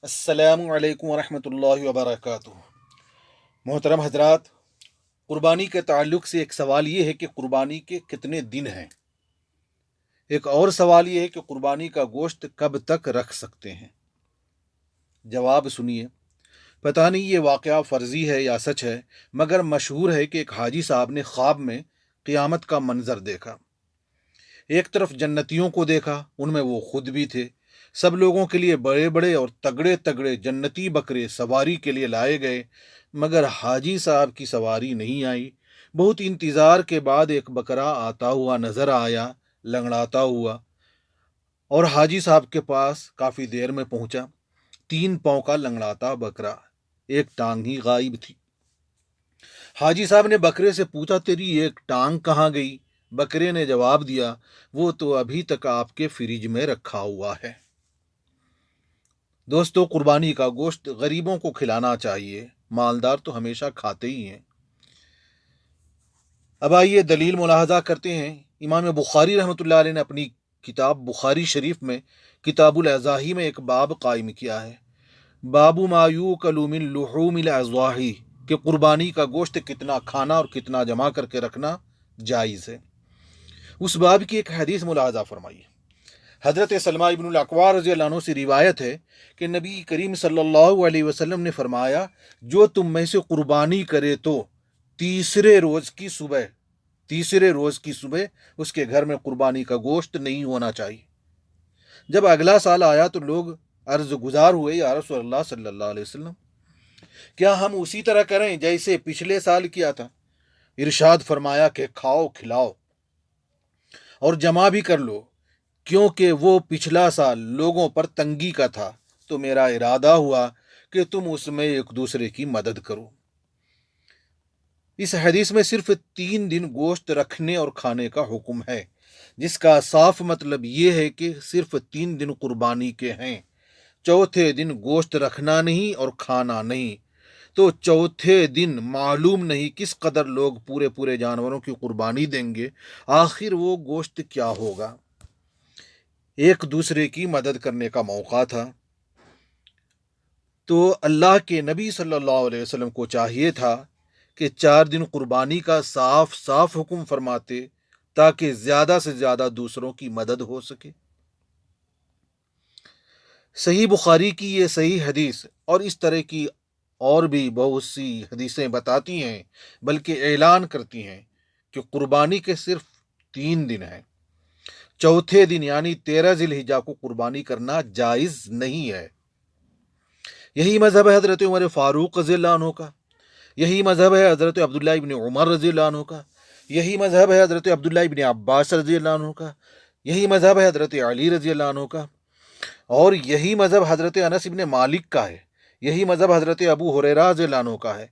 السلام علیکم ورحمۃ اللہ وبرکاتہ۔ محترم حضرات، قربانی کے تعلق سے ایک سوال یہ ہے کہ قربانی کے کتنے دن ہیں۔ ایک اور سوال یہ ہے کہ قربانی کا گوشت کب تک رکھ سکتے ہیں۔ جواب سنیے۔ پتہ نہیں یہ واقعہ فرضی ہے یا سچ ہے، مگر مشہور ہے کہ ایک حاجی صاحب نے خواب میں قیامت کا منظر دیکھا۔ ایک طرف جنتیوں کو دیکھا، ان میں وہ خود بھی تھے۔ سب لوگوں کے لیے بڑے بڑے اور تگڑے تگڑے جنتی بکرے سواری کے لیے لائے گئے، مگر حاجی صاحب کی سواری نہیں آئی۔ بہت انتظار کے بعد ایک بکرا آتا ہوا نظر آیا، لنگڑاتا ہوا، اور حاجی صاحب کے پاس کافی دیر میں پہنچا۔ 3 پاؤں کا لنگڑاتا بکرا، ایک ٹانگ ہی غائب تھی۔ حاجی صاحب نے بکرے سے پوچھا، تیری ایک ٹانگ کہاں گئی؟ بکرے نے جواب دیا، وہ تو ابھی تک آپ کے فریج میں رکھا ہوا ہے۔ دوستو، قربانی کا گوشت غریبوں کو کھلانا چاہیے، مالدار تو ہمیشہ کھاتے ہی ہیں۔ اب آئیے دلیل ملاحظہ کرتے ہیں۔ امام بخاری رحمۃ اللہ علیہ نے اپنی کتاب بخاری شریف میں کتاب الاضاحی میں ایک باب قائم کیا ہے، باب ما یؤکل من لحوم الاضاحی، کہ قربانی کا گوشت کتنا کھانا اور کتنا جمع کر کے رکھنا جائز ہے۔ اس باب کی ایک حدیث ملاحظہ فرمائیے۔ حضرت سلمہ ابن الاکوع رضی اللہ عنہ سے روایت ہے کہ نبی کریم صلی اللہ علیہ وسلم نے فرمایا، جو تم میں سے قربانی کرے تو تیسرے روز کی صبح اس کے گھر میں قربانی کا گوشت نہیں ہونا چاہیے۔ جب اگلا سال آیا تو لوگ عرض گزار ہوئے، یا رسول اللہ صلی اللہ علیہ وسلم، کیا ہم اسی طرح کریں جیسے پچھلے سال کیا تھا؟ ارشاد فرمایا کہ کھاؤ، کھلاؤ اور جمع بھی کر لو، کیونکہ وہ پچھلا سال لوگوں پر تنگی کا تھا، تو میرا ارادہ ہوا کہ تم اس میں ایک دوسرے کی مدد کرو۔ اس حدیث میں صرف 3 دن گوشت رکھنے اور کھانے کا حکم ہے، جس کا صاف مطلب یہ ہے کہ صرف 3 دن قربانی کے ہیں۔ چوتھے دن گوشت رکھنا نہیں اور کھانا نہیں، تو چوتھے دن معلوم نہیں کس قدر لوگ پورے جانوروں کی قربانی دیں گے، آخر وہ گوشت کیا ہوگا۔ ایک دوسرے کی مدد کرنے کا موقع تھا، تو اللہ کے نبی صلی اللہ علیہ وسلم کو چاہیے تھا کہ 4 دن قربانی کا صاف صاف حکم فرماتے، تاکہ زیادہ سے زیادہ دوسروں کی مدد ہو سکے۔ صحیح بخاری کی یہ صحیح حدیث اور اس طرح کی اور بھی بہت سی حدیثیں بتاتی ہیں، بلکہ اعلان کرتی ہیں کہ قربانی کے صرف 3 دن ہیں۔ چوتھے دن یعنی 13 ذی الحجہ کو قربانی کرنا جائز نہیں ہے۔ یہی مذہب ہے حضرت عمر فاروق رضی اللہ عنہ کا، یہی مذہب ہے حضرت عبداللہ ابن عمر رضی اللہ عنہ کا، یہی مذہب ہے حضرت عبداللہ ابن عباس رضی اللہ عنہ کا، یہی مذہب ہے حضرت علی رضی اللہ عنہ کا، اور یہی مذہب حضرت انس ابن مالک کا ہے، یہی مذہب حضرت ابو ہریرہ رضی اللہ عنہ کا ہے۔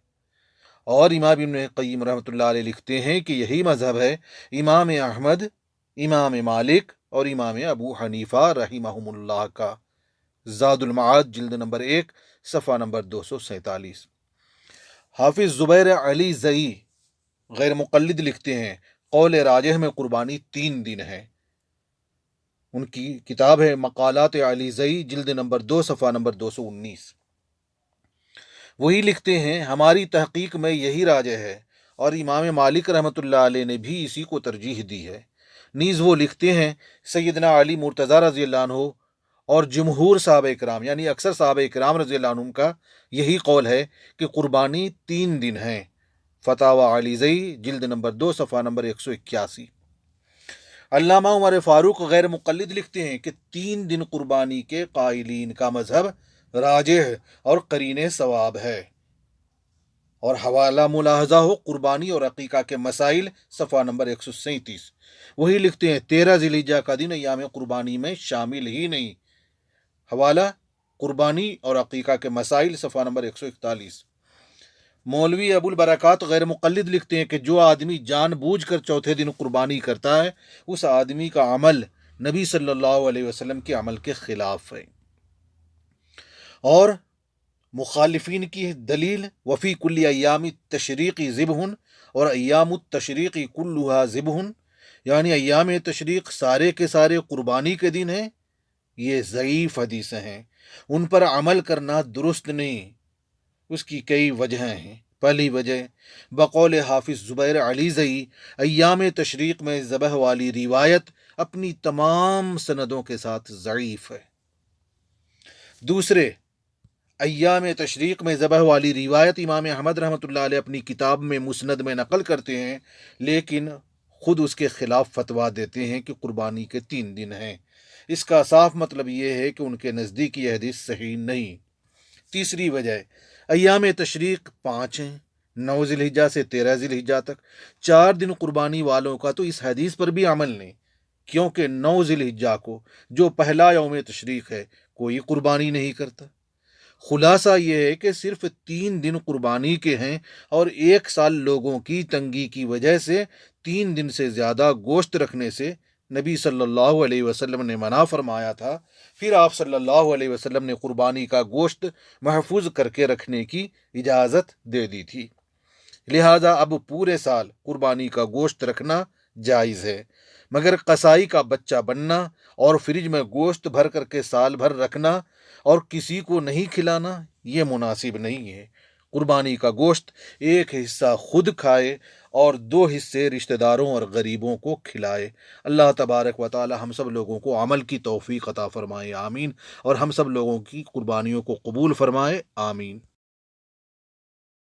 اور امام ابن قیم رحمۃ اللہ علیہ لکھتے ہیں کہ یہی مذہب ہے امام احمد، امام مالک اور امام ابو حنیفہ رحمہم اللہ کا۔ زاد المعاد جلد نمبر 1 صفحہ نمبر 247۔ حافظ زبیر علی زئی غیر مقلد لکھتے ہیں، قول راجح میں قربانی 3 دن ہے۔ ان کی کتاب ہے مقالات علی زئی جلد نمبر 2 صفحہ نمبر 219۔ وہی لکھتے ہیں، ہماری تحقیق میں یہی راجح ہے، اور امام مالک رحمۃ اللہ علیہ نے بھی اسی کو ترجیح دی ہے۔ نیز وہ لکھتے ہیں، سیدنا علی مرتضیٰ رضی اللہ عنہ اور جمہور صحابہ اکرام یعنی اکثر صحابہ اکرام رضی اللہ عنہم کا یہی قول ہے کہ قربانی 3 دن ہیں۔ فتاوی علی زئی جلد نمبر 2 صفحہ نمبر 181۔ علامہ عمر فاروق غیر مقلد لکھتے ہیں کہ 3 دن قربانی کے قائلین کا مذہب راجح اور قرین ثواب ہے۔ اور حوالہ ملاحظہ ہو قربانی اور عقیقہ کے مسائل صفحہ نمبر 137۔ وہی لکھتے ہیں، 13 ذی الحجہ کا دن ایام قربانی میں شامل ہی نہیں۔ حوالہ قربانی اور عقیقہ کے مسائل صفحہ نمبر 141۔ مولوی ابو البرکات غیر مقلد لکھتے ہیں کہ جو آدمی جان بوجھ کر چوتھے دن قربانی کرتا ہے، اس آدمی کا عمل نبی صلی اللہ علیہ وسلم کے عمل کے خلاف ہے۔ اور مخالفین کی دلیل، وفی کل ایام التشریق ذبح، اور ایام التشریق کلھا ذبح، یعنی ایام تشریق سارے کے سارے قربانی کے دن ہیں، یہ ضعیف حدیثیں ہیں، ان پر عمل کرنا درست نہیں۔ اس کی کئی وجہیں ہیں۔ پہلی وجہ بقول حافظ زبیر علیزئی ایام تشریق میں ذبح والی روایت اپنی تمام سندوں کے ساتھ ضعیف ہے۔ دوسرے، ایام تشریق میں ذبح والی روایت امام احمد رحمۃ اللہ علیہ اپنی کتاب میں مسند میں نقل کرتے ہیں، لیکن خود اس کے خلاف فتویٰ دیتے ہیں کہ قربانی کے 3 دن ہیں۔ اس کا صاف مطلب یہ ہے کہ ان کے نزدیک یہ حدیث صحیح نہیں۔ تیسری وجہ، ایام تشریق 5 ہیں، 9 ذی الحجہ سے 13 ذی الحجہ تک، 4 دن قربانی والوں کا تو اس حدیث پر بھی عمل نہیں، کیونکہ 9 ذی الحجہ کو جو پہلا یوم تشریق ہے کوئی قربانی نہیں کرتا۔ خلاصہ یہ ہے کہ صرف 3 دن قربانی کے ہیں، اور 1 سال لوگوں کی تنگی کی وجہ سے 3 دن سے زیادہ گوشت رکھنے سے نبی صلی اللہ علیہ وسلم نے منع فرمایا تھا۔ پھر آپ صلی اللہ علیہ وسلم نے قربانی کا گوشت محفوظ کر کے رکھنے کی اجازت دے دی تھی، لہذا اب پورے سال قربانی کا گوشت رکھنا جائز ہے، مگر قصائی کا بچہ بننا اور فریج میں گوشت بھر کر کے سال بھر رکھنا اور کسی کو نہیں کھلانا یہ مناسب نہیں ہے۔ قربانی کا گوشت 1 حصہ خود کھائے اور 2 حصے رشتہ داروں اور غریبوں کو کھلائے۔ اللہ تبارک و تعالی ہم سب لوگوں کو عمل کی توفیق عطا فرمائے، آمین، اور ہم سب لوگوں کی قربانیوں کو قبول فرمائے، آمین۔